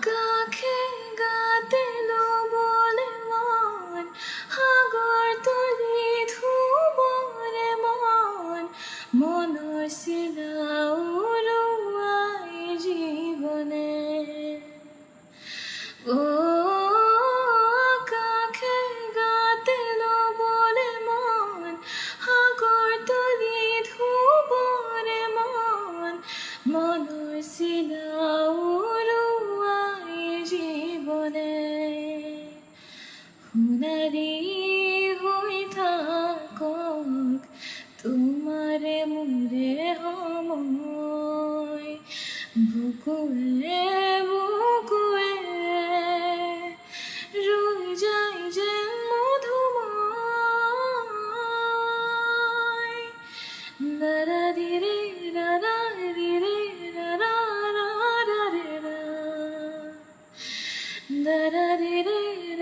কাখে গাতেলো বলে মন সাগৰ তুলি ধুবৰে মনৰ চিলা উৰুৱাই জীৱনে কাখে গাতেলো বলে মন সাগৰ তুলি ধুবৰে মনৰ চিলা উৰুৱাই জীৱনে সোণালী হৈ থাকক তোমাৰে মোৰে সময় বুকুৱে বুকুৱে ৰৈ যায় যেন মধুময় দাৰাদিৰে দাৰাদিৰে দাৰাদিৰে